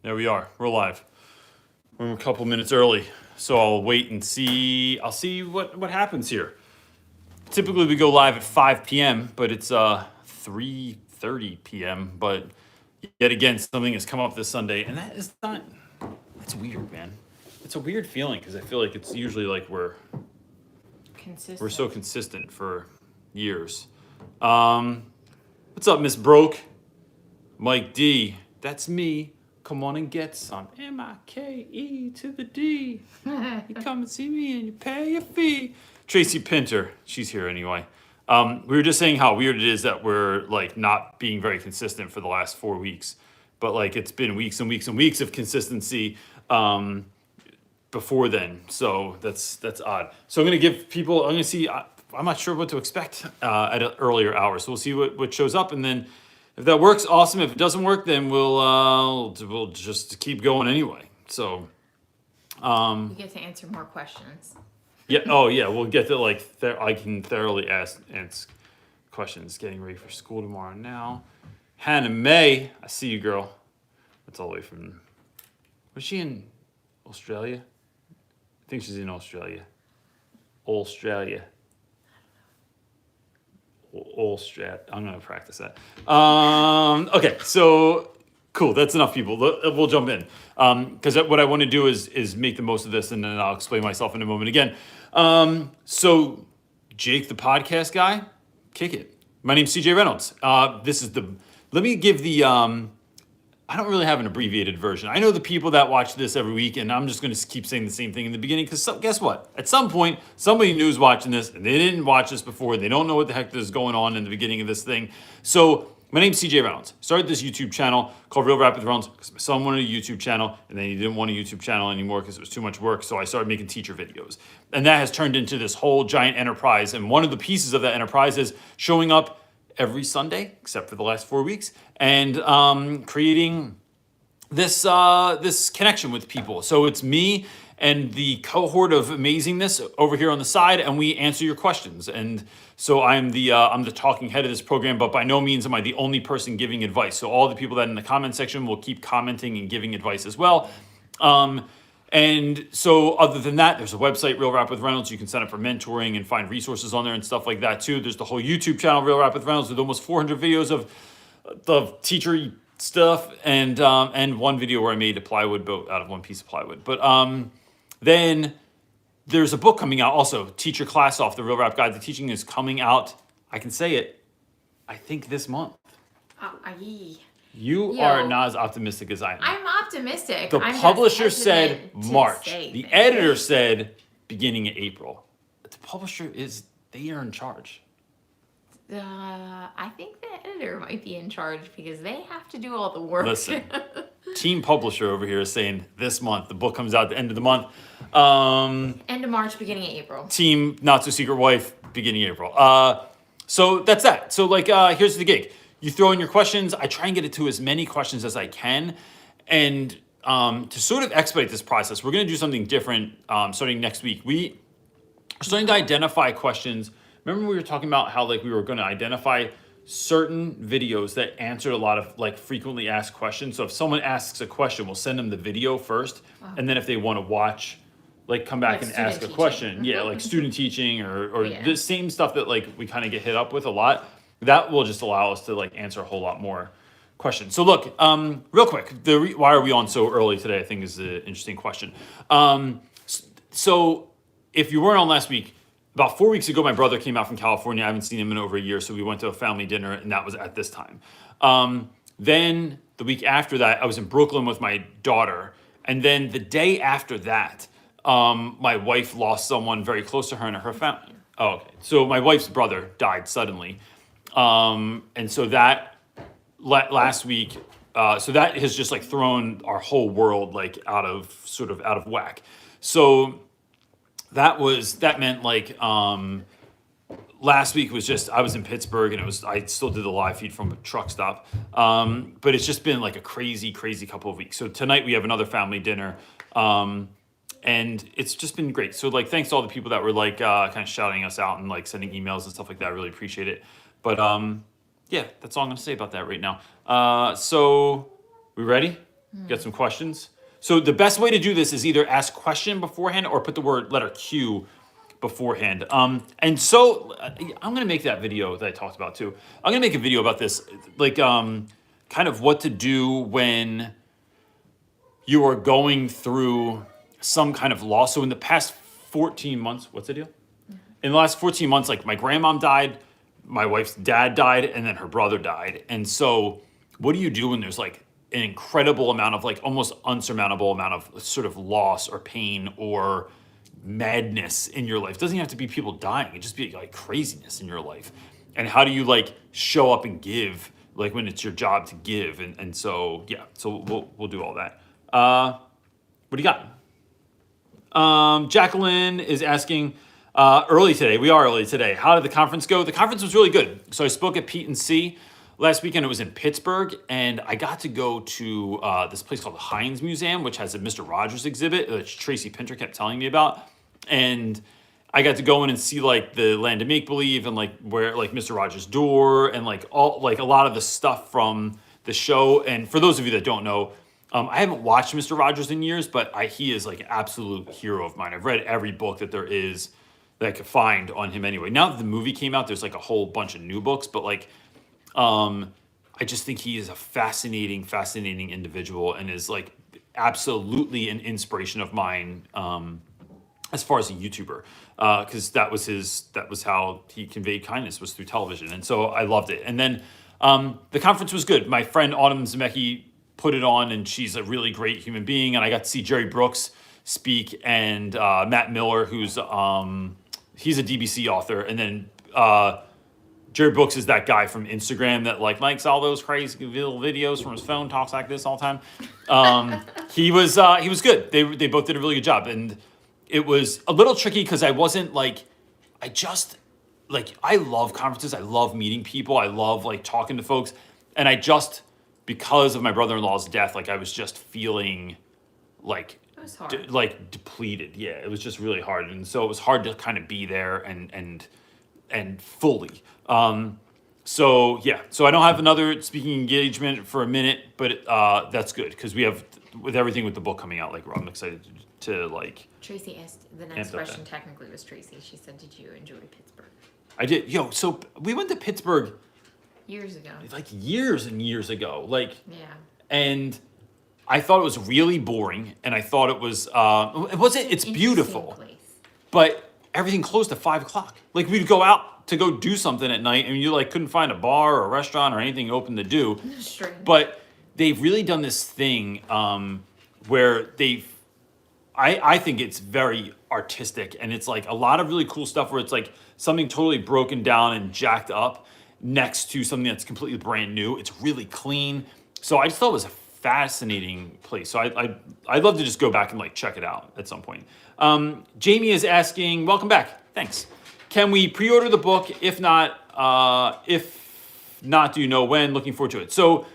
There we are. We're live. We're a couple minutes early, so I'll wait and see. I'll see what happens here. Typically, we go live at 5 p.m., but it's 3:30 p.m. But yet again, something has come up this Sunday, and that is not. That's weird, man. It's a weird feeling because I feel like it's usually like we're so consistent for years. What's up, Miss Broke? Mike D. That's me. Come on and get some. M-I-K-E to the D. You come and see me and you pay your fee. Tracy Pinter. She's here anyway. We were just saying how weird it is that we're like not being very consistent for the last 4 weeks. But like it's been weeks and weeks and weeks of consistency before then. So that's odd. So I'm going to give people, I'm going to see, I'm not sure what to expect at an earlier hour. So we'll see what shows up, and then if that works, awesome. If it doesn't work, then we'll just keep going anyway. So we get to answer more questions. Yeah. Oh yeah. We'll get to like I can thoroughly answer questions. Getting ready for school tomorrow now. Hannah May, I see you, girl. That's all the way from. Was she in Australia? I think she's in Australia. Australia. I'm gonna practice that. Okay, so cool. That's enough, people. We'll jump in because what I want to do is make the most of this, and then I'll explain myself in a moment again. So Jake, the podcast guy, kick it. My name's CJ Reynolds. This is the. Let me give the. I don't really have an abbreviated version. I know the people that watch this every week, and I'm just going to keep saying the same thing in the beginning because guess what? At some point, somebody new is watching this, and they didn't watch this before. They don't know what the heck is going on in the beginning of this thing. So my name's CJ Reynolds. Started this YouTube channel called Real Rap With Reynolds because my son wanted a YouTube channel, and then he didn't want a YouTube channel anymore because it was too much work. So I started making teacher videos, and that has turned into this whole giant enterprise. And one of the pieces of that enterprise is showing up every Sunday, except for the last 4 weeks, and creating this connection with people. So it's me and the cohort of amazingness over here on the side, and we answer your questions. And so I'm the talking head of this program, but by no means am I the only person giving advice. So all the people that in the comment section will keep commenting and giving advice as well. And so other than that, there's a website, Real Rap With Reynolds. You can sign up for mentoring and find resources on there and stuff like that too. There's the whole YouTube channel, Real Rap With Reynolds, with almost 400 videos of teacher stuff and one video where I made a plywood boat out of one piece of plywood. But then there's a book coming out also, Teach Your Class Off, The Real Rap Guide to Teaching is coming out, I can say it, I think this month. You are not as optimistic as I am. I'm optimistic. The publisher said March. The editor said beginning of April. The publisher they are in charge. I think the editor might be in charge because they have to do all the work. Listen, team publisher over here is saying this month. The book comes out at the end of the month. End of March, beginning of April. Team Not So Secret Wife, beginning of April. So that's that. So like, here's the gig. You throw in your questions. I try and get it to as many questions as I can. And to sort of expedite this process, we're going to do something different starting next week. We are starting to identify questions. Remember we were talking about how like we were going to identify certain videos that answered a lot of like frequently asked questions. So if someone asks a question, we'll send them the video first. And then if they want to watch, like come back and ask a question. Yeah, like student teaching or the same stuff that like we kind of get hit up with a lot. That will just allow us to like answer a whole lot more questions. So look, real quick, why are we on so early today? I think is an interesting question. So if you weren't on last week, about 4 weeks ago, my brother came out from California. I haven't seen him in over a year, so we went to a family dinner, and that was at this time. Then the week after that, I was in Brooklyn with my daughter, and then the day after that, my wife lost someone very close to her and her family. Oh, okay. So my wife's brother died suddenly. And so that last week, so that has just like thrown our whole world like out of whack. So that meant like, last week was just, I was in Pittsburgh and I still did the live feed from a truck stop. But it's just been like a crazy couple of weeks. So tonight we have another family dinner. And it's just been great. So like, thanks to all the people that were like, kind of shouting us out and like sending emails and stuff like that. I really appreciate it. But yeah, that's all I'm going to say about that right now. So we ready? Get some questions. So the best way to do this is either ask question beforehand or put the letter Q beforehand. And so I'm gonna make that video that I talked about too. I'm gonna make a video about this, like kind of what to do when you are going through some kind of loss. So in the past 14 months, what's the deal? In the last 14 months, like my grandmom died, my wife's dad died, and then her brother died. And so what do you do when there's like an incredible amount of like almost unsurmountable amount of sort of loss or pain or madness in your life? It doesn't have to be people dying. It just be like craziness in your life. And how do you like show up and give like when it's your job to give? And so, yeah, so we'll do all that. What do you got? Jacqueline is asking, early today. We are early today. How did the conference go? The conference was really good. So I spoke at Pete and C last weekend. It was in Pittsburgh, and I got to go to this place called the Heinz Museum, which has a Mr. Rogers exhibit that Tracy Pinter kept telling me about. And I got to go in and see like the Land of Make Believe and like where like Mr. Rogers' door and like all like a lot of the stuff from the show. And for those of you that don't know, I haven't watched Mr. Rogers in years, but he is like an absolute hero of mine. I've read every book that there is that I could find on him anyway. Now that the movie came out, there's like a whole bunch of new books, but like, I just think he is a fascinating individual and is like absolutely an inspiration of mine, as far as a YouTuber, because that was how he conveyed kindness, was through television. And so I loved it. And then, the conference was good. My friend Autumn Zemecki put it on, and she's a really great human being. And I got to see Jerry Brooks speak and, Matt Miller, who's, he's a DBC author. And then, Jerry Brooks is that guy from Instagram that like likes all those crazy little videos from his phone, talks like this all the time. He was good. They both did a really good job. And it was a little tricky because I wasn't like, I love conferences. I love meeting people. I love like talking to folks. And because of my brother-in-law's death, like I was just feeling like, It was hard. like depleted. Yeah, it was just really hard. And so it was hard to kind of be there and fully. So yeah, so I don't have another speaking engagement for a minute, but that's good because we have with everything with the book coming out. Like I'm excited to like. Tracy asked the next question. Technically, was Tracy. She said, "Did you enjoy Pittsburgh?" I did. So we went to Pittsburgh years ago. Like years and years ago. Like yeah. And I thought it was really boring, and I thought it was. It's beautiful, place. But everything closed at 5:00. Like we'd go out to go do something at night, and you like couldn't find a bar or a restaurant or anything open to do. Strange. But they've really done this thing where I think it's very artistic, and it's like a lot of really cool stuff where it's like something totally broken down and jacked up next to something that's completely brand new. It's really clean. So I just thought it was a fascinating place. So I'd love to just go back and like check it out at some point. Jamie is asking, welcome back. Thanks. Can we pre-order the book? If not, do you know when? Looking forward to it. So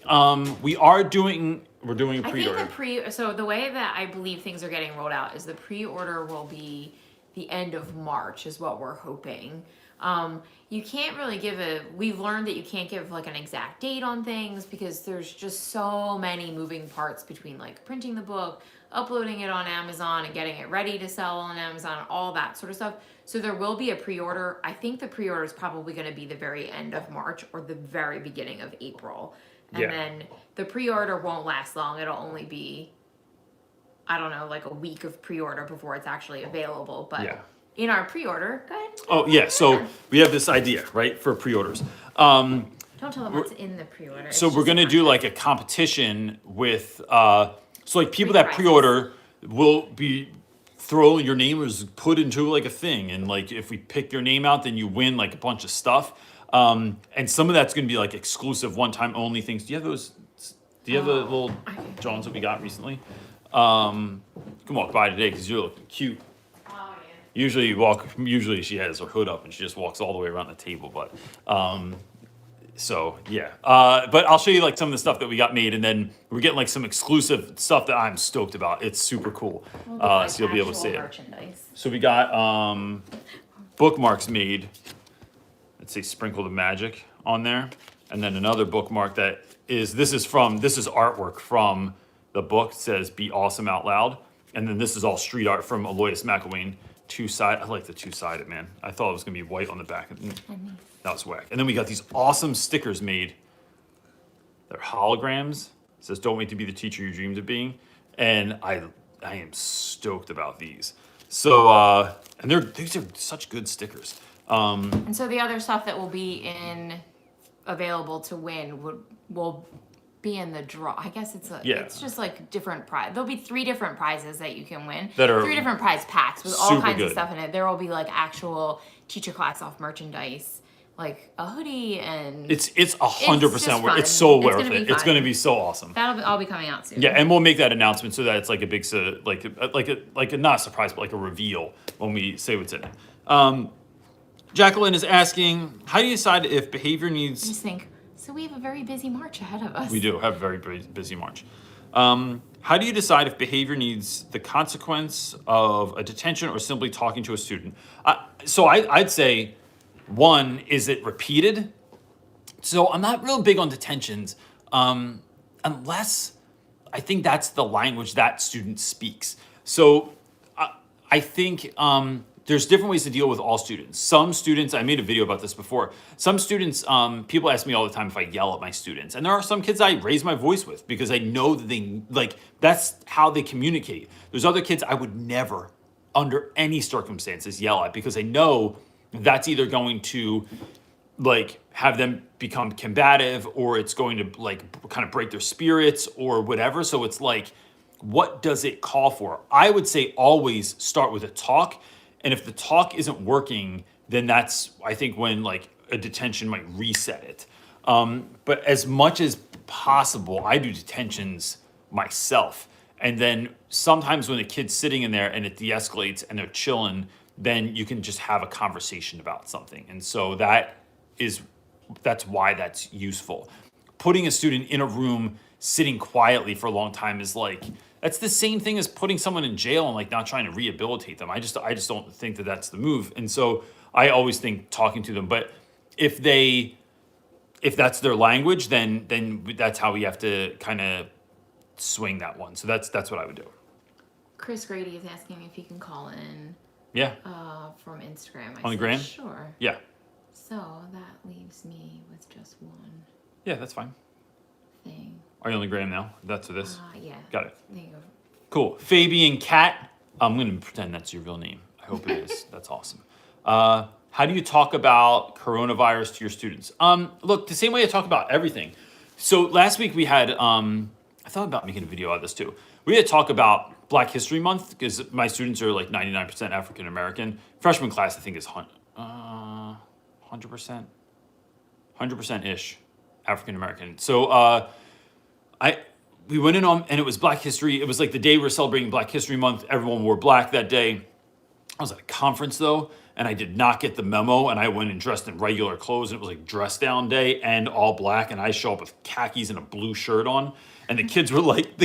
we're doing a pre-order. I think so the way that I believe things are getting rolled out is the pre-order will be the end of March is what we're hoping. You can't really we've learned that you can't give like an exact date on things because there's just so many moving parts between like printing the book, uploading it on Amazon and getting it ready to sell on Amazon, all that sort of stuff. So there will be a pre-order. I think the pre-order is probably going to be the very end of March or the very beginning of April. And then the pre-order won't last long. It'll only be, I don't know, like a week of pre-order before it's actually available. But in our pre-order, go ahead. Oh, yeah. So we have this idea, right, for pre-orders. Don't tell them what's in the pre-order. So we're going to do like a competition with, so like people that pre-order will be your name is put into like a thing. And like, if we pick your name out, then you win like a bunch of stuff. And some of that's going to be like exclusive one-time only things. Do you have those? Do you have the little Johns that we got recently? You can walk by today because you're looking cute. Oh, yeah. Usually she has her hood up and she just walks all the way around the table. But, so yeah. But I'll show you like some of the stuff that we got made, and then we're getting like some exclusive stuff that I'm stoked about. It's super cool. So you'll be able to see it. So we got, bookmarks made. Let's say Sprinkle the Magic on there. And then another bookmark this is artwork from the book. It says "Be Awesome Out Loud." And then this is all street art from Aloysius McIlwain. I like the two-sided, man. I thought it was gonna be white on the back. That was whack. And then we got these awesome stickers made. They're holograms. It says "Don't wait to be the teacher you dreamed of being." And I am stoked about these. So and these are such good stickers. And so the other stuff that will be available to win will be in the draw. I guess it's just like different prize. There'll be 3 different prizes that you can win. That are 3 different prize packs with all kinds good. of stuff in it. There will be like actual teacher class off merchandise, like a hoodie, and it's 100% worth. fun. It's so It's worth gonna be it. It's fun. going to be so awesome. that'll all be coming out soon. Yeah, and we'll make that announcement so that it's like a big like a not a surprise, but like a reveal when we say what's in it. Jacqueline is asking, how do you decide if behavior needs? Just think. So we have a very busy March ahead of us. We do have a very busy March. How do you decide if behavior needs the consequence of a detention or simply talking to a student? So I'd say, one, is it repeated? So I'm not real big on detentions unless I think that's the language that student speaks. So I think there's different ways to deal with all students. Some students, I made a video about this before. Some students, people ask me all the time if I yell at my students. And there are some kids I raise my voice with because I know that that's how they communicate. There's other kids I would never, under any circumstances, yell at because I know that's either going to have them become combative or it's going to kind of break their spirits or whatever. So it's what does it call for? I would say always start with a talk. And if the talk isn't working, then that's, I think, when a detention might reset it. But as much as possible, I do detentions myself. And then sometimes when the kid's sitting in there and it de-escalates and they're chilling, then you can just have a conversation about something. And so that's why that's useful. Putting a student in a room, sitting quietly for a long time is that's the same thing as putting someone in jail and not trying to rehabilitate them. I just don't think that that's the move. And so I always think talking to them. But if that's their language, then that's how we have to kind of swing that one. So that's what I would do. Chris Grady is asking if he can call in. Yeah. From Instagram. On the gram? Sure. Yeah. So that leaves me with just one Yeah, that's fine. thing. Are you on the gram now? That's for this? Yeah. Got it. There you go. Cool. Fabian Cat. I'm going to pretend that's your real name. I hope it is. That's awesome. How do you talk about coronavirus to your students? Look, the same way I talk about everything. So last week we had, I thought about making a video out of this too. We had to talk about Black History Month because my students are 99% African American. Freshman class, I think, is 100%-ish African American. So we went in on, and it was Black History. It was the day we were celebrating Black History Month. Everyone wore black that day. I was at a conference though, and I did not get the memo, and I went and dressed in regular clothes, and it was dress down day and all black, and I show up with khakis and a blue shirt on, and the kids were like,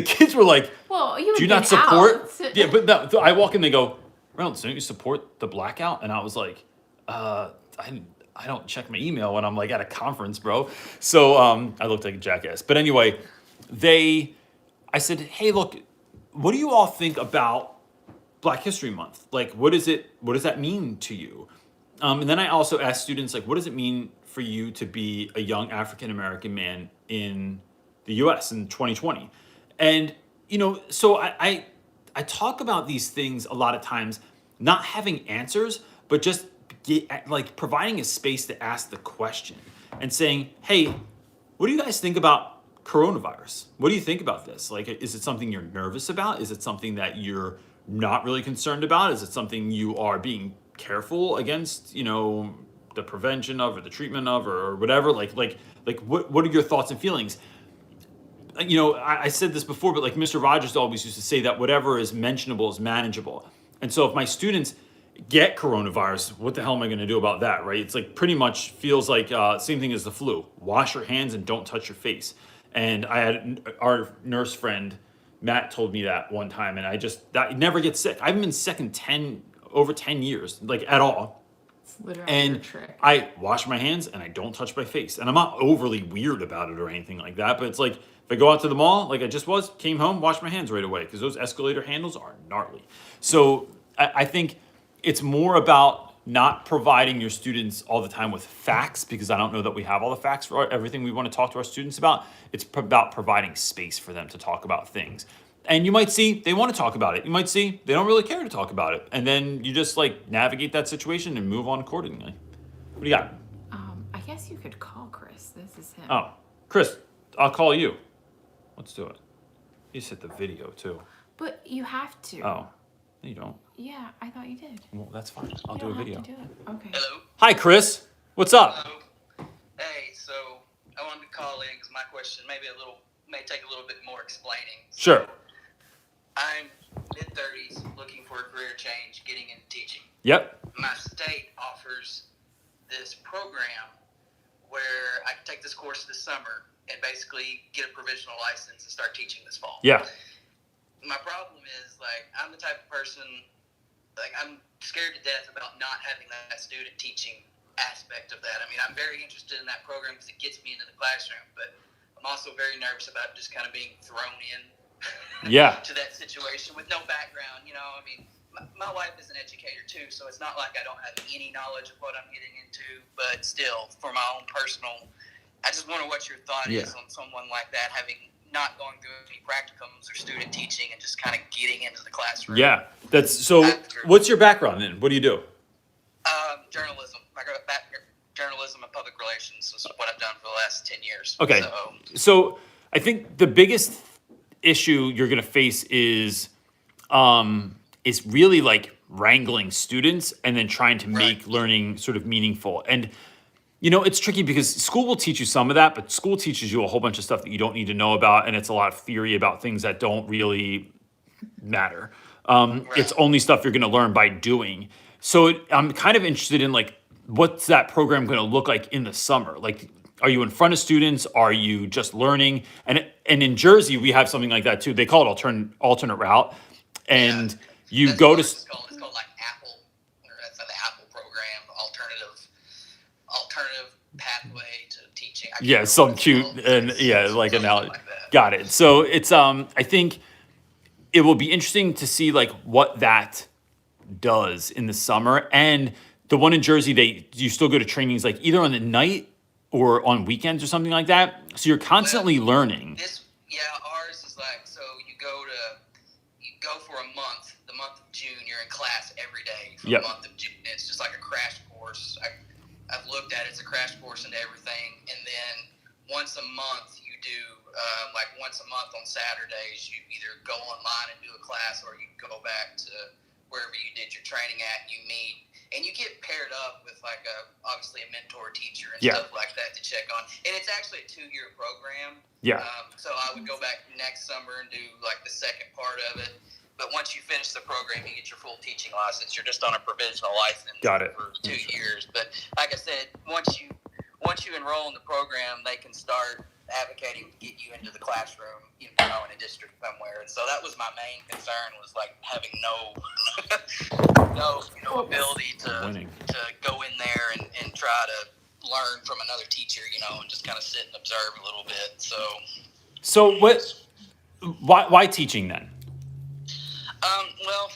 Well, do you not support? Yeah, but no, I walk in, they go, Reynolds, don't you support the blackout? And I was like, I don't check my email when I'm at a conference, bro. So I looked like a jackass. But anyway, I said, hey, look, what do you all think about Black History Month? What does that mean to you? And then I also asked students, what does it mean for you to be a young African-American man in the US in 2020? And, so I talk about these things a lot of times, not having answers, but just providing a space to ask the question and saying, hey, what do you guys think about coronavirus? What do you think about this? Is it something you're nervous about? Is it something that you're not really concerned about? Is it something you are being careful against, the prevention of or the treatment of or whatever? What are your thoughts and feelings? I said this before, but Mr. Rogers always used to say that whatever is mentionable is manageable. And so if my students get coronavirus, what the hell am I going to do about that, right? It's pretty much feels same thing as the flu. Wash your hands and don't touch your face. And I had our nurse friend, Matt, told me that one time, and that never gets sick. I haven't been sick in over 10 years, at all. It's literally your And trick. I wash my hands and I don't touch my face. And I'm not overly weird about it or anything like that. But it's like if I go out to the mall, like I just was, came home, washed my hands right away because those escalator handles are gnarly. So I think it's more about not providing your students all the time with facts because I don't know that we have all the facts for everything we want to talk to our students about. It's about providing space for them to talk about things. And you might see they want to talk about it. You might see they don't really care to talk about it. And then you just like navigate that situation and move on accordingly. What do you got? I guess you could call Chris. This is him. Oh, Chris, I'll call you. Let's do it. You just hit the video too. But you have to. Oh, no, you don't. Yeah, I thought you did. Well, that's fine. I'll You do a don't have video. to do it. Okay. Hello. Hi, Chris. What's up? Hello. Hey, so I wanted to call in because my question may take a little bit more explaining. Sure. I'm mid-30s, looking for a career change, getting into teaching. Yep. My state offers this program where I can take this course this summer and basically get a provisional license and start teaching this fall. Yeah. My problem is, like, I'm the type of person, like, I'm scared to death about not having that student teaching aspect of that. I mean, I'm very interested in that program because it gets me into the classroom, but I'm also very nervous about just kind of being thrown in Yeah. to that situation with no background. You know, I mean, my wife is an educator too, so it's not like I don't have any knowledge of what I'm getting into, but still, for my own personal, I just wonder what your thought is on someone like that, having not going through any practicums or student teaching and just kind of getting into the classroom. Yeah. That's so. What's your background then? What do you do? Journalism. I got journalism and public relations is what I've done for the last 10 years. Okay. So I think the biggest issue you're going to face is really like wrangling students and then trying to make learning sort of meaningful. And you know, it's tricky because school will teach you some of that, but school teaches you a whole bunch of stuff that you don't need to know about, and it's a lot of theory about things that don't really matter. It's only stuff you're going to learn by doing. So I'm kind of interested in like, what's that program going to look like in the summer? Like, are you in front of students? Are you just learning? And in Jersey, we have something like that too. They call it alternate route, and you go to. It's called like Apple, or that's the Apple program, alternative pathway to teaching. Yeah, some cute and like analogy. Like got it. So it's I think it will be interesting to see like what that does in the summer. And the one in Jersey, you still go to trainings like either on the night or on weekends or something like that. So you're constantly learning. Ours is like, so you go for a month. The month of June, you're in class every day for the month of June. It's just like a crash course. I've looked at it. It's a crash course into everything. And then once a month, you do, like once a month on Saturdays, you either go online and do a class or you go back to wherever you did your training at and you meet. And you get paired up with like obviously a mentor teacher and stuff like that to check on. And it's actually a 2-year program. Yeah. So I would go back next summer and do like the second part of it. But once you finish the program, you get your full teaching license. You're just on a provisional license for 2 years. But like I said, once you enroll in the program, they can start advocating to get you into the classroom, you know, in a district somewhere. And so that was my main concern, was like having no ability to go in there and try to learn from another teacher, you know, and just kind of sit and observe a little bit. So why teaching then? Well,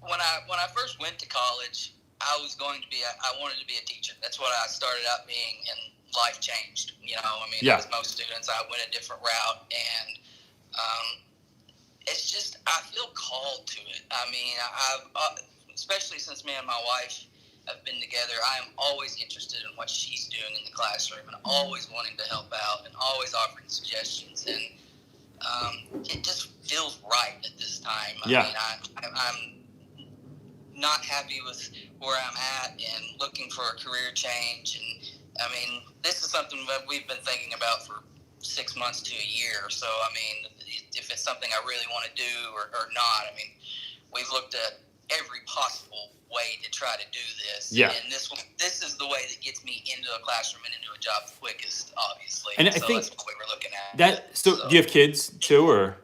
when I first went to college, I wanted to be a teacher. That's what I started out being, and life changed. You know, I mean, as most students, I went a different route, and it's just, I feel called to it. I mean, I've especially since me and my wife have been together, I am always interested in what she's doing in the classroom, and always wanting to help out, and always offering suggestions, and it just feels right at this time. I mean, I'm not happy with where I'm at and looking for a career change. And I mean, this is something that we've been thinking about for 6 months to a year. So, I mean, if it's something I really want to do or not, I mean, we've looked at every possible way to try to do this. Yeah. And this is the way that gets me into a classroom and into a job quickest, obviously. And I think that's what we were looking at. So do you have kids too, or?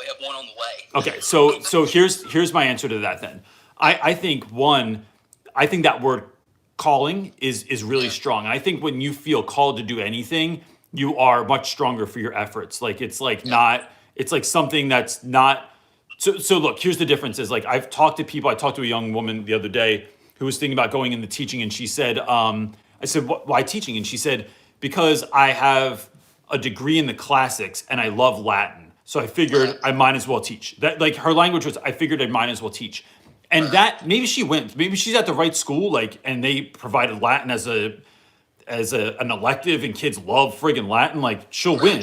We have one on the way. Okay, so here's my answer to that then. I think one, I think that word calling is really strong. And I think when you feel called to do anything, you are much stronger for your efforts. Like it's like not, it's like something that's not. So look, here's the difference is like I've talked to people. I talked to a young woman the other day who was thinking about going into teaching, and she said, I said, why teaching? And she said, because I have a degree in the classics and I love Latin. So I figured I might as well teach. That, like, her language was, I figured I might as well teach. And that, maybe she went, maybe she's at the right school, like, and they provided Latin as an elective, and kids love friggin' Latin, like, she'll win.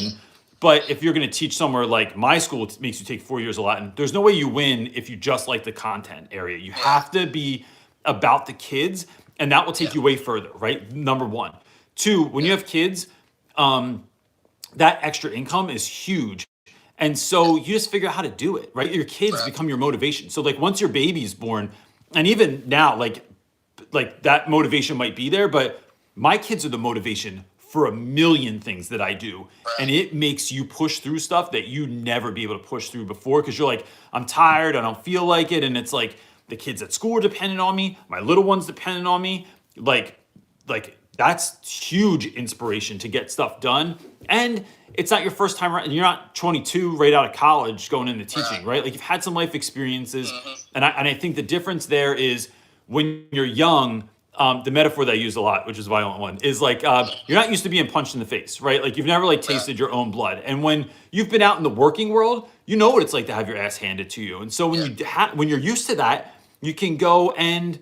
But if you're going to teach somewhere like my school, it makes you take 4 years of Latin. There's no way you win if you just like the content area. You have to be about the kids, and that will take you way further, right? Number one. Two, when you have kids, that extra income is huge. And so you just figure out how to do it, right? Your kids become your motivation. So like once your baby's born, and even now, like that motivation might be there, but my kids are the motivation for a million things that I do. And it makes you push through stuff that you never be able to push through before, because you're like, I'm tired, I don't feel like it. And it's like the kids at school are dependent on me, my little one's dependent on me. Like that's huge inspiration to get stuff done. And it's not your first time, and you're not 22 right out of college going into teaching, right? Like you've had some life experiences. And I think the difference there is when you're young, the metaphor that I use a lot, which is a violent one, is like you're not used to being punched in the face, right? Like you've never like tasted your own blood. And when you've been out in the working world, you know what it's like to have your ass handed to you. And so when when you're used to that, you can go and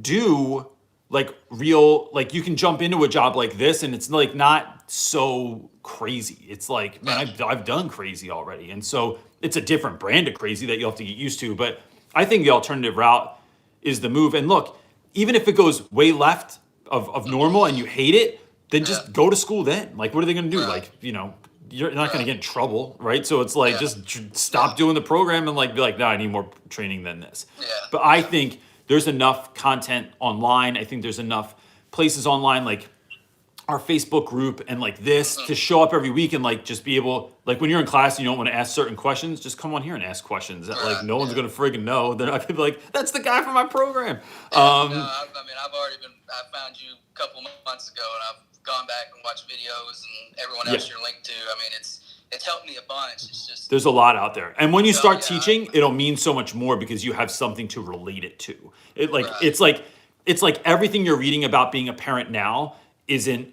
do like real, like you can jump into a job like this, and it's like not so crazy. It's like, man, I've done crazy already. And so it's a different brand of crazy that you'll have to get used to. But I think the alternative route is the move. And look, even if it goes way left of normal and you hate it, then just go to school then. Like, what are they going to do? Like, you know, you're not going to get in trouble, right? So it's like, just stop doing the program and like, be like, no, I need more training than this. But I think there's enough content online. I think there's enough places online, like our Facebook group and like this, to show up every week and like just be able, like when you're in class and you don't want to ask certain questions, just come on here and ask questions that like no one's gonna friggin' know. They're not gonna be like, that's the guy from my program. I mean, I found you a couple months ago, and I've gone back and watched videos and everyone else you're linked to. I mean, it's helped me a bunch. It's just, there's a lot out there. And when you start teaching, it'll mean so much more because you have something to relate it to. It like, it's like everything you're reading about being a parent now isn't,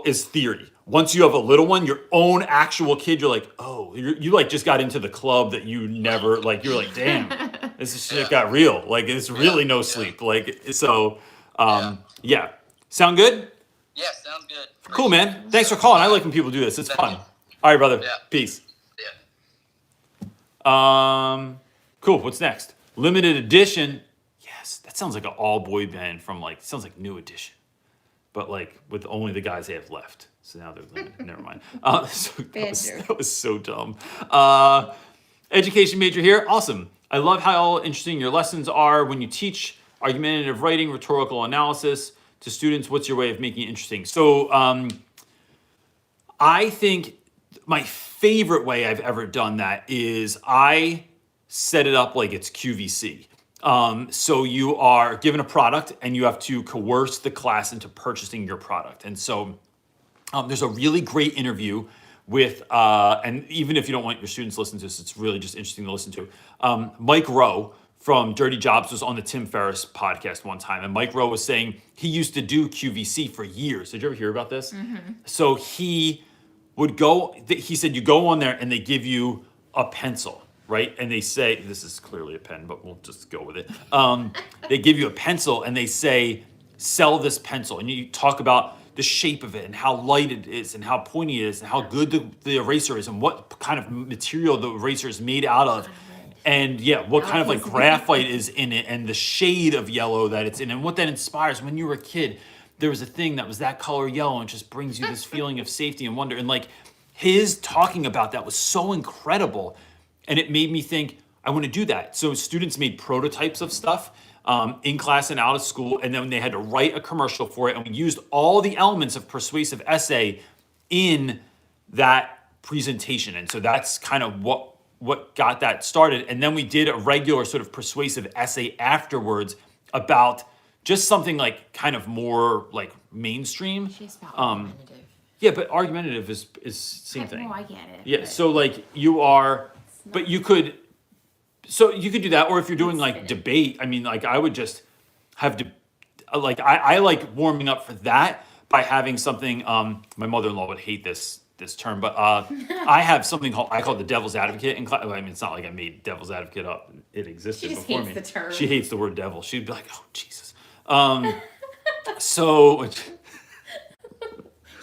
is theory. Once you have a little one, your own actual kid, you're like, oh, you like just got into the club that you never, like, you're like, damn, this shit got real. Like, it's really no sleep. Like, so, Sound good? Yeah, sounds good. Cool, man. Thanks for calling. I like when people do this. It's fun. All right, brother. Yeah. Peace. Yeah. Cool. What's next? Limited edition. Yes, that sounds like an all-boy band from like, sounds like New Edition, but like with only the guys they have left. So now they're limited. Never mind. That was so dumb. Education major here. Awesome. I love how interesting your lessons are when you teach argumentative writing, rhetorical analysis to students. What's your way of making it interesting? So I think my favorite way I've ever done that is I set it up like it's QVC. So you are given a product and you have to coerce the class into purchasing your product. And so there's a really great interview with, and even if you don't want your students to listen to this, it's really just interesting to listen to. Mike Rowe from Dirty Jobs was on the Tim Ferriss podcast one time. And Mike Rowe was saying he used to do QVC for years. Did you ever hear about this? So he would go, he said, you go on there and they give you a pencil. Right? And they say, this is clearly a pen, but we'll just go with it. They give you a pencil and they say, sell this pencil. And you talk about the shape of it and how light it is and how pointy it is and how good the eraser is and what kind of material the eraser is made out of. And what kind of like graphite is in it and the shade of yellow that it's in and what that inspires. When you were a kid, there was a thing that was that color yellow and just brings you this feeling of safety and wonder. And like his talking about that was so incredible. And it made me think, I want to do that. So students made prototypes of stuff in class and out of school. And then they had to write a commercial for it. And we used all the elements of persuasive essay in that presentation. And so that's kind of what got that started. And then we did a regular sort of persuasive essay afterwards about just something like kind of more like mainstream. She's about argumentative. Yeah, but argumentative is same thing. No, I get it. Yeah, but so like you are, but you could, so you could do that, or if you're doing like debate, I mean, like I would just have to, like I like warming up for that by having something. My mother-in-law would hate this term, but I have something I call the devil's advocate in class. I mean, it's not like I made devil's advocate up; it existed She just before hates me. the term. She hates the word devil. She'd be like, "Oh Jesus." So.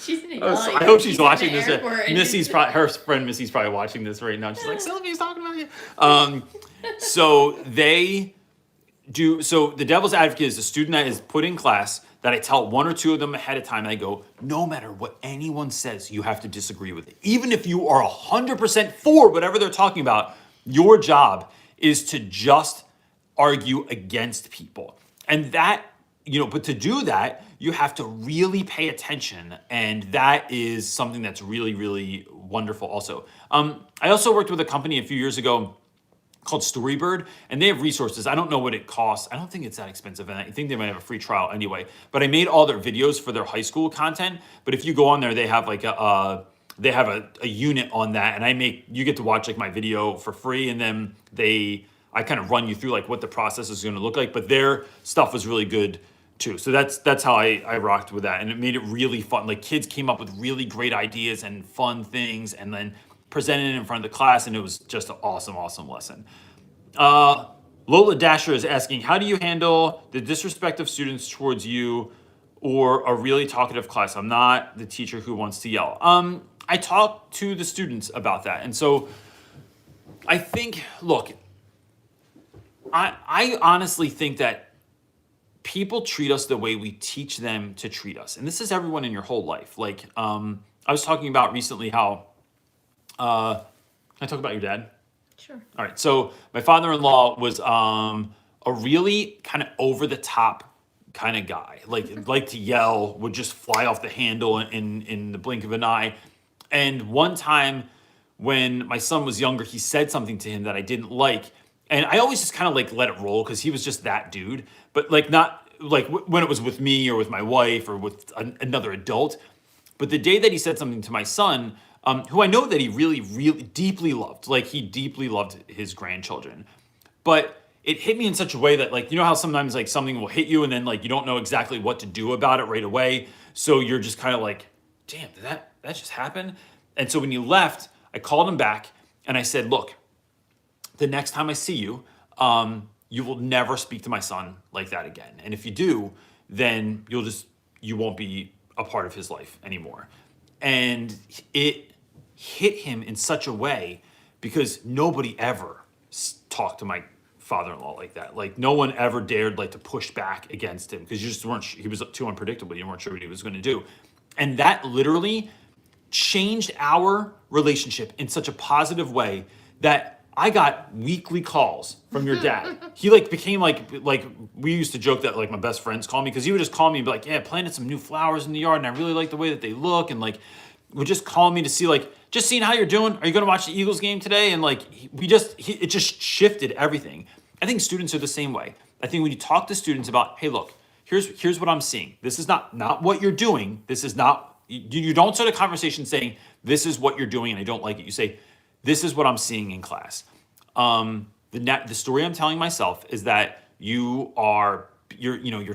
She's gonna yell at you. I hope she's watching in this. the airport. Missy's probably, her friend Missy's probably watching this right now. She's like, Sylvia's talking about you. So they do. So the devil's advocate is a student that is put in class that I tell one or two of them ahead of time. And I go, no matter what anyone says, you have to disagree with it. Even if you are 100% for whatever they're talking about, your job is to just argue against people. And that, but to do that, you have to really pay attention. And that is something that's really, really wonderful also. I also worked with a company a few years ago called Storybird, and they have resources. I don't know what it costs. I don't think it's that expensive, and I think they might have a free trial anyway. But I made all their videos for their high school content. But if you go on there, they have like a unit on that, and you get to watch like my video for free, and then I kind of run you through like what the process is going to look like. But their stuff was really good too. So that's how I rocked with that, and it made it really fun. Like kids came up with really great ideas and fun things, and then presented it in front of the class, and it was just an awesome lesson. Lola Dasher is asking, how do you handle the disrespect of students towards you or a really talkative class? I'm not the teacher who wants to yell. I talk to the students about that, and so I think, look, I honestly think that people treat us the way we teach them to treat us. And this is everyone in your whole life. Like, I was talking about recently how, can I talk about your dad? Sure. All right. So my father-in-law was a really kind of over-the-top kind of guy. Like to yell, would just fly off the handle in the blink of an eye. And one time when my son was younger, he said something to him that I didn't like. And I always just kind of like let it roll because he was just that dude. But like not like when it was with me or with my wife or with another adult. But the day that he said something to my son, who I know that he really, really deeply loved, like he deeply loved his grandchildren. But it hit me in such a way that like, you know how sometimes like something will hit you and then like you don't know exactly what to do about it right away. So you're just kind of like, damn, did that just happen? And so when he left, I called him back and I said, look, the next time I see you, you will never speak to my son like that again. And if you do, then you won't be a part of his life anymore. And it hit him in such a way because nobody ever talked to my father-in-law like that. Like no one ever dared like to push back against him because you just weren't, he was too unpredictable. You weren't sure what he was going to do. And that literally changed our relationship in such a positive way that I got weekly calls from your dad. He like became like we used to joke that like my best friends call me because he would just call me and be like, yeah, planted some new flowers in the yard and I really like the way that they look, and like would just call me to see like just seeing how you're doing. Are you going to watch the Eagles game today? And like it just shifted everything. I think students are the same way. I think when you talk to students about, hey, look, here's what I'm seeing. This is not what you're doing. This is not, you don't start a conversation saying this is what you're doing and I don't like it. You say, this is what I'm seeing in class. The story I'm telling myself is that you're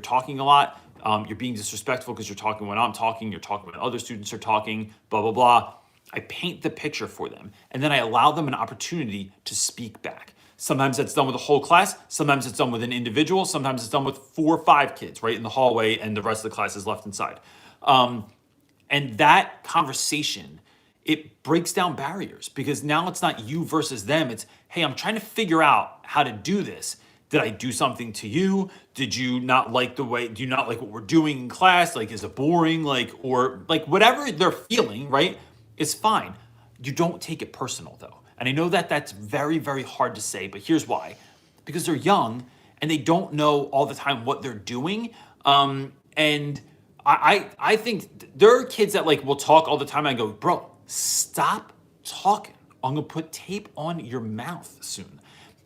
talking a lot. You're being disrespectful because you're talking when I'm talking. You're talking when other students are talking. Blah blah blah. I paint the picture for them, and then I allow them an opportunity to speak back. Sometimes that's done with a whole class. Sometimes it's done with an individual. Sometimes it's done with 4 or 5 kids right in the hallway, and the rest of the class is left inside. And that conversation, it breaks down barriers because now it's not you versus them. It's, hey, I'm trying to figure out how to do this. Did I do something to you? Did you not like do you not like what we're doing in class? Like, is it boring? Like, or like whatever they're feeling, right? It's fine. You don't take it personal though. And I know that that's very, very hard to say, but here's why. Because they're young and they don't know all the time what they're doing. And I think there are kids that like will talk all the time. And I go, bro, stop talking. I'm gonna put tape on your mouth soon.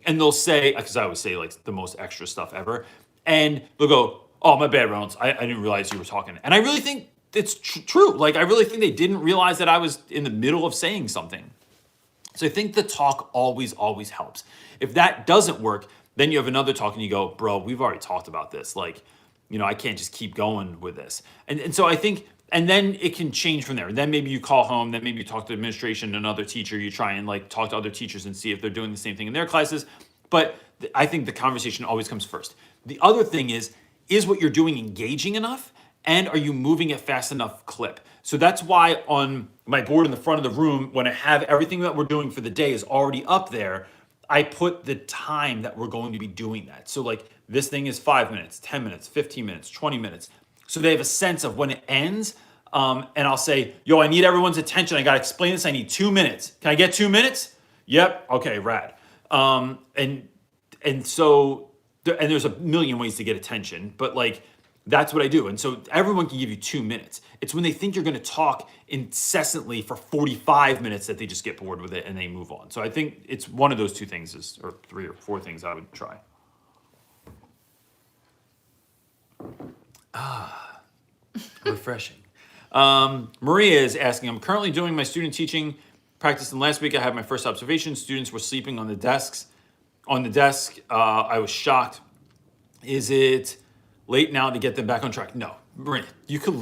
And they'll say, because I always say like the most extra stuff ever. And they'll go, oh, my bad, Reynolds. I didn't realize you were talking. And I really think it's true. Like, I really think they didn't realize that I was in the middle of saying something. So I think the talk always helps. If that doesn't work, then you have another talk and you go, bro, we've already talked about this. Like, I can't just keep going with this. And so I think, and then it can change from there. Then maybe you call home, then maybe you talk to administration, another teacher, you try and like talk to other teachers and see if they're doing the same thing in their classes. But I think the conversation always comes first. The other thing is what you're doing engaging enough? And are you moving at fast enough clip? So that's why on my board in the front of the room, when I have everything that we're doing for the day is already up there, I put the time that we're going to be doing that. So like this thing is 5 minutes, 10 minutes, 15 minutes, 20 minutes. So they have a sense of when it ends. And I'll say, yo, I need everyone's attention. I got to explain this. I need 2 minutes. Can I get 2 minutes? Yep. Okay, rad. And so, and there's a million ways to get attention, but like, that's what I do. And so everyone can give you 2 minutes. It's when they think you're going to talk incessantly for 45 minutes that they just get bored with it and they move on. So I think it's one of those two things or 3 or 4 things I would try. Refreshing. Maria is asking, I'm currently doing my student teaching practice, and last week I had my first observation. Students were sleeping on the desk. I was shocked. Is it late now to get them back on track? No, Maria, you could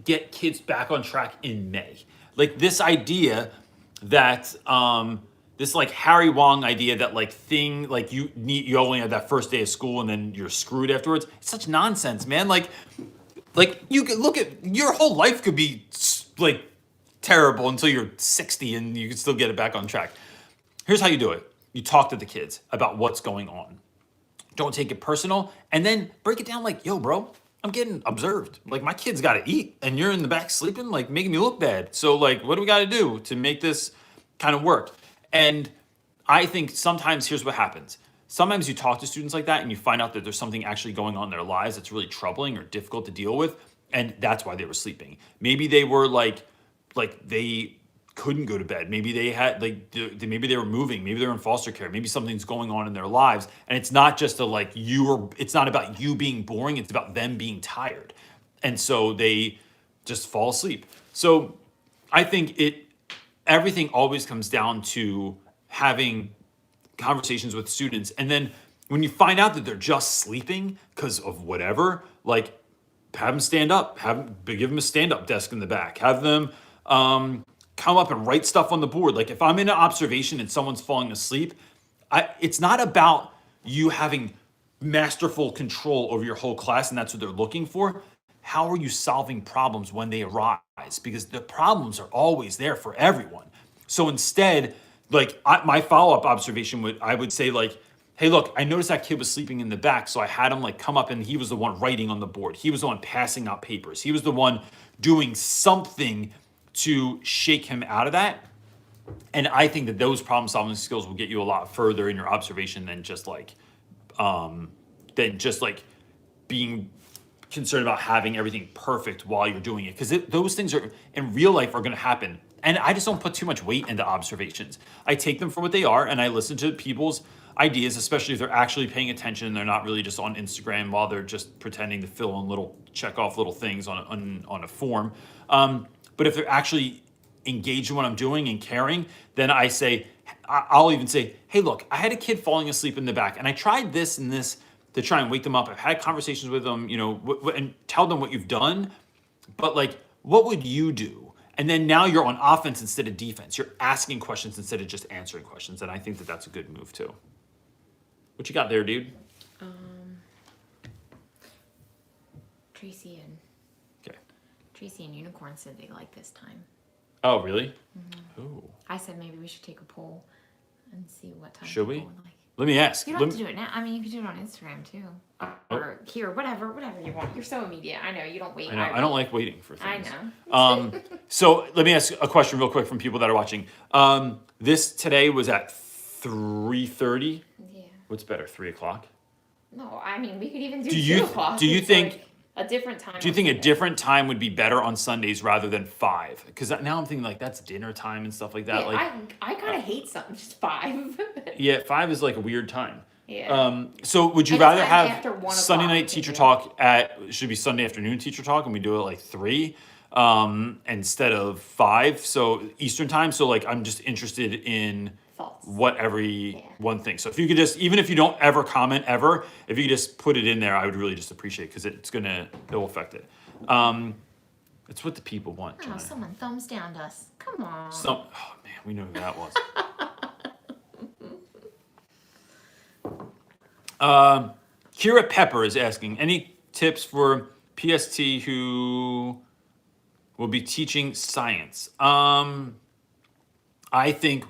get kids back on track in May. Like this idea that, this like Harry Wong idea that like thing, like you only have that first day of school and then you're screwed afterwards. It's such nonsense, man. Like you could look at your whole life could be like terrible until you're 60 and you can still get it back on track. Here's how you do it. You talk to the kids about what's going on. Don't take it personal, and then break it down like, yo, bro, I'm getting observed. Like my kid's got to eat and you're in the back sleeping, like making me look bad. So like, what do we got to do to make this kind of work? And I think sometimes here's what happens. Sometimes you talk to students like that and you find out that there's something actually going on in their lives that's really troubling or difficult to deal with. And that's why they were sleeping. Maybe they were like they couldn't go to bed. Maybe they had maybe they were moving. Maybe they're in foster care. Maybe something's going on in their lives. And it's not just it's not about you being boring. It's about them being tired. And so they just fall asleep. So I think everything always comes down to having conversations with students. And then when you find out that they're just sleeping because of whatever, like have them stand up, give them a stand-up desk in the back, have them come up and write stuff on the board. Like if I'm in an observation and someone's falling asleep, it's not about you having masterful control over your whole class and that's what they're looking for. How are you solving problems when they arise? Because the problems are always there for everyone. So instead, like my follow-up observation I would say like, hey, look, I noticed that kid was sleeping in the back. So I had him like come up and he was the one writing on the board. He was the one passing out papers. He was the one doing something to shake him out of that. And I think that those problem solving skills will get you a lot further in your observation than just like being concerned about having everything perfect while you're doing it. Because those things are in real life are going to happen. And I just don't put too much weight into observations. I take them for what they are and I listen to people's ideas, especially if they're actually paying attention and they're not really just on Instagram while they're just pretending to fill in check off little things on a form. But if they're actually engaged in what I'm doing and caring, then I'll even say, hey, look, I had a kid falling asleep in the back and I tried this and this to try and wake them up. I've had conversations with them, and tell them what you've done, but like, what would you do? And then now you're on offense instead of defense. You're asking questions instead of just answering questions. And I think that that's a good move too. What you got there, dude? Tracy and Unicorn said they like this time. Oh, really? Mm-hmm. Ooh. I said maybe we should take a poll and see what time. Should we? Would like. Let me ask. You don't have to do it now. I mean, you can do it on Instagram too, or here, whatever you want. You're so immediate. I know you don't wait. I don't like waiting for things. I know. So let me ask a question real quick from people that are watching. This today was at 3:30. Yeah. What's better, 3 o'clock? No, I mean we could even do 2 o'clock. Do you think like a different time? Do you think a different time would be better on Sundays rather than 5? Because now I'm thinking like that's dinner time and stuff like that. Yeah, like I kind of hate something just 5. Yeah, 5 is like a weird time. Yeah. So would you Anytime rather have after 1 Sunday o'clock, night teacher talk should be Sunday afternoon teacher talk, and we do it like 3 instead of 5, so Eastern time. So like I'm just interested in Thoughts. what everyone thinks. So if you could just, even if you don't ever comment ever, if you could just put it in there, I would really just appreciate it, because it will affect it. It's what the people want. Oh, Joanna. someone thumbs down us. Come on. Oh man, we know who that was. Kira Pepper is asking, any tips for PST who will be teaching science? I think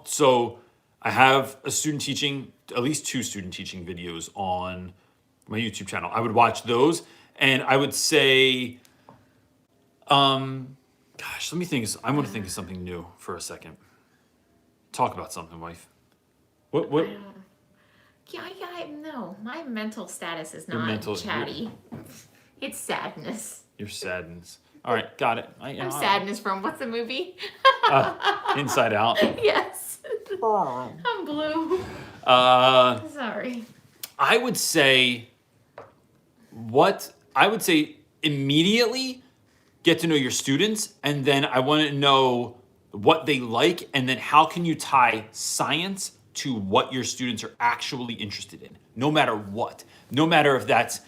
so I have a student teaching, at least 2 student teaching videos on my YouTube channel. I would watch those, and I would say, gosh, let me think. I want to think of something new for a second. Talk about something, wife. What? No, my mental status is Your not mental- chatty. It's sadness. Your sadness. All right, got it. I'm sadness from what's the movie? Inside Out. Yes. I'm blue. Sorry. I would say immediately get to know your students, and then I want to know what they like, and then how can you tie science to what your students are actually interested in, no matter what. No matter if that's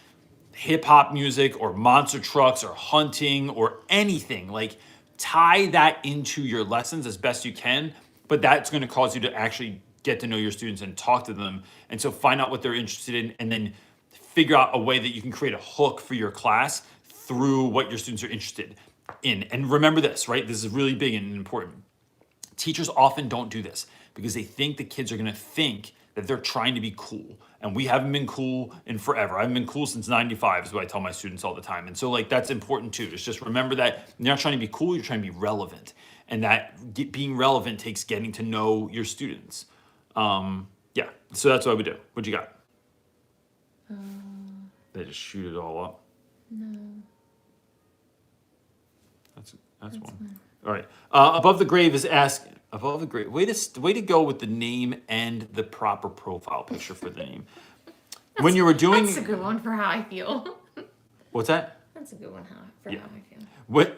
hip hop music or monster trucks or hunting or anything, like tie that into your lessons as best you can, but that's going to cause you to actually get to know your students and talk to them. And so find out what they're interested in, and then figure out a way that you can create a hook for your class through what your students are interested in. And remember this, right? This is really big and important. Teachers often don't do this because they think the kids are going to think that they're trying to be cool. And we haven't been cool in forever. I haven't been cool since 95 is what I tell my students all the time. And so like that's important too. It's just remember that you're not trying to be cool, you're trying to be relevant. And that being relevant takes getting to know your students. Yeah, so that's what I would do. What you got? They just shoot it all up. No. That's one. Fine. All right. Above the grave is asking. Above the grave. Way to go with the name and the proper profile picture for the name. When you were doing. That's a good one for how I feel. What's that? That's a good one how I feel.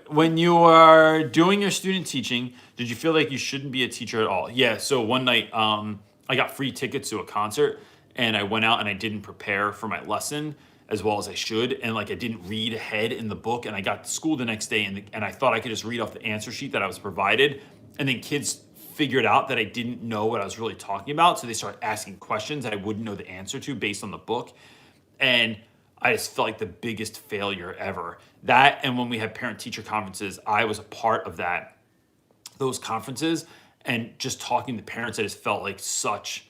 When you are doing your student teaching, did you feel like you shouldn't be a teacher at all? Yeah. So one night, I got free tickets to a concert, and I went out and I didn't prepare for my lesson as well as I should, and like I didn't read ahead in the book, and I got to school the next day, and I thought I could just read off the answer sheet that I was provided, and then kids figured out that I didn't know what I was really talking about, so they started asking questions that I wouldn't know the answer to based on the book, and I just felt like the biggest failure ever. That, and when we had parent-teacher conferences, I was a part of those conferences, and just talking to parents, I just felt like such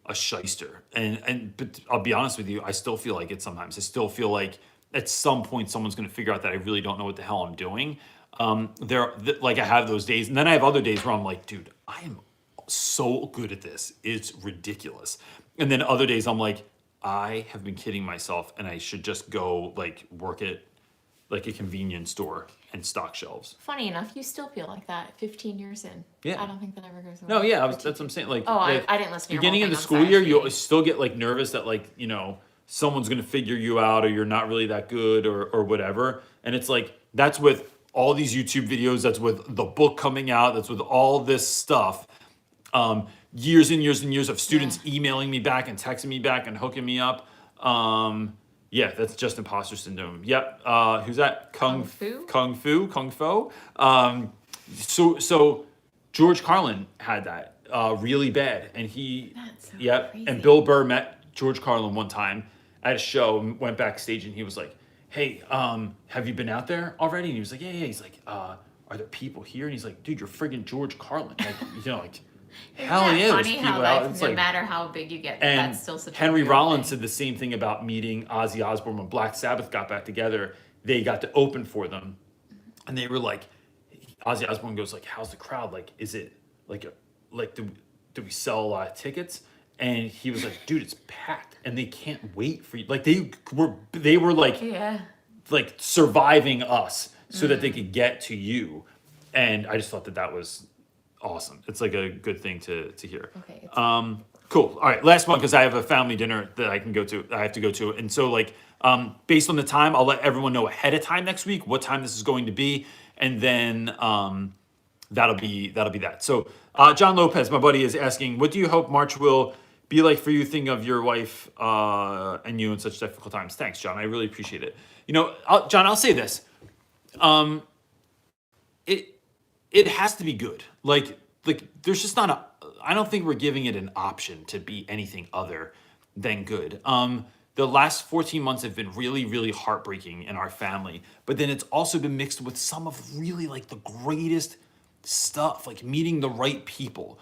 a shyster. But I'll be honest with you, I still feel like it sometimes. I still feel like at some point someone's going to figure out that I really don't know what the hell I'm doing. Like I have those days, and then I have other days where I'm like, dude, I am so good at this. It's ridiculous. And then other days I'm like, I have been kidding myself, and I should just go like work at like a convenience store and stock shelves. Funny enough, you still feel like that 15 years in. Yeah. I don't think that ever goes away. No, yeah, that's what I'm saying. Like, I didn't listen to your beginning whole of the thing, school I'm year, sorry. you still get like nervous that like, someone's going to figure you out, or you're not really that good, or whatever. And it's like, that's with all these YouTube videos, that's with the book coming out, that's with all this stuff. Years and years and years of students emailing me back and texting me back and hooking me up. Yeah, that's just imposter syndrome. Yep. Who's that? Kung Fu. So George Carlin had that really bad, and That's so crazy. crazy. And Bill Burr met George Carlin one time at a show, and went backstage, and he was like, "Hey, have you been out there already?" And he was like, "Yeah." He's like, "Are there people here?" And he's like, "Dude, you're friggin' George Carlin." Like, like. Hell Isn't that yeah, funny there's how people out. like, It's no like, matter how big you get, and that's still such a Henry weird Rollins thing. said the same thing about meeting Ozzy Osbourne when Black Sabbath got back together. They got to open for them, and they were like, Ozzy Osbourne goes like, "How's the crowd? Like, is it do we sell a lot of tickets?" And he was like, "Dude, it's packed, and they can't wait for you." Like they were like like surviving us so that they could get to you, and I just thought that was awesome. It's like a good thing to hear. Okay. Cool. All right, last one because I have a family dinner that I can go to. I have to go to, and so like based on the time, I'll let everyone know ahead of time next week what time this is going to be, and then that'll be that. So John Lopez, my buddy, is asking, what do you hope March will be like for you? Thinking of your wife and you in such difficult times. Thanks, John. I really appreciate it. You know, John, I'll say this. It has to be good. Like there's just not a. I don't think we're giving it an option to be anything other than good. The last 14 months have been really, really heartbreaking in our family, but then it's also been mixed with some of really like the greatest stuff, like meeting the right people.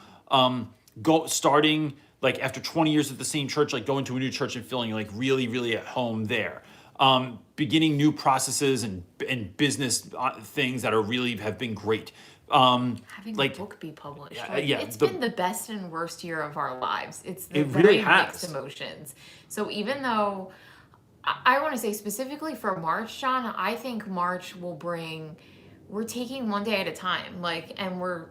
Starting like after 20 years at the same church, like going to a new church and feeling like really, really at home there. Beginning new processes and business things that are really have been great. Having like a book be published, yeah, it's been the best and worst year of our lives. It's the It very really has. mixed emotions. So even though I want to say specifically for March, John, I think March will bring. We're taking one day at a time, like, and we're.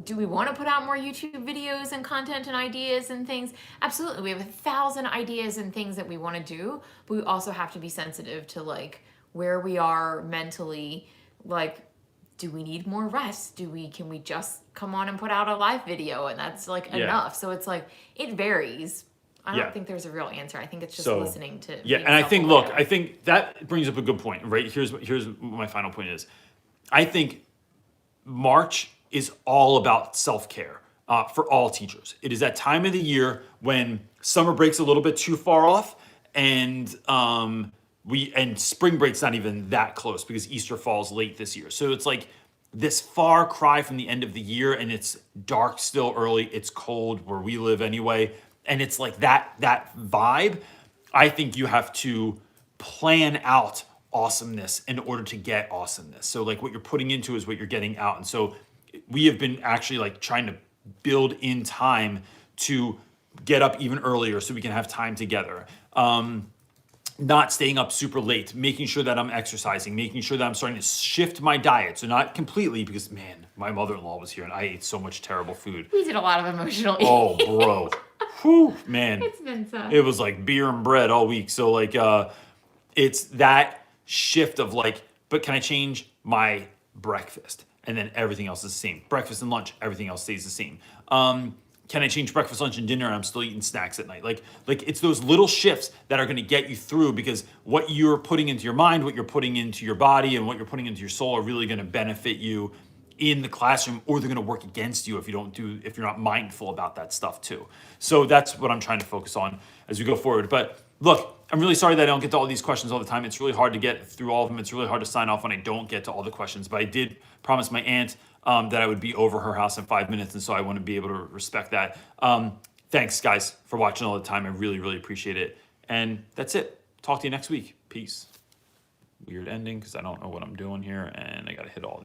Do we want to put out more YouTube videos and content and ideas and things? Absolutely. We have 1,000 ideas and things that we want to do, but we also have to be sensitive to like where we are mentally, like. Do we need more rest? Can we just come on and put out a live video and that's like enough? So it's like, it varies. I don't think there's a real answer. I think it's just listening to. Yeah. And I think, look, I think that brings up a good point, right? Here's what my final point is. I think March is all about self-care for all teachers. It is that time of the year when summer break's a little bit too far off and, spring break's not even that close because Easter falls late this year. So it's like this far cry from the end of the year and it's dark still early. It's cold where we live anyway. And it's like that vibe. I think you have to plan out awesomeness in order to get awesomeness. So like what you're putting into is what you're getting out. And so we have been actually like trying to build in time to get up even earlier so we can have time together. Not staying up super late, making sure that I'm exercising, making sure that I'm starting to shift my diet. So not completely because, man, my mother-in-law was here and I ate so much terrible food. We did a lot of emotional eating. Oh, bro. Whew, man. It's been tough. It was like beer and bread all week. So like, it's that shift of like, but can I change my breakfast? And then everything else is the same. Breakfast and lunch, everything else stays the same. Can I change breakfast, lunch, and dinner and I'm still eating snacks at night? Like it's those little shifts that are going to get you through because what you're putting into your mind, what you're putting into your body, and what you're putting into your soul are really going to benefit you in the classroom, or they're going to work against you if you're not mindful about that stuff too. So that's what I'm trying to focus on as we go forward. But look, I'm really sorry that I don't get to all these questions all the time. It's really hard to get through all of them. It's really hard to sign off when I don't get to all the questions. But I did promise my aunt that I would be over her house in 5 minutes, and so I want to be able to respect that. Thanks, guys, for watching all the time. I really, really appreciate it. And that's it. Talk to you next week. Peace. Weird ending because I don't know what I'm doing here, and I got to hit all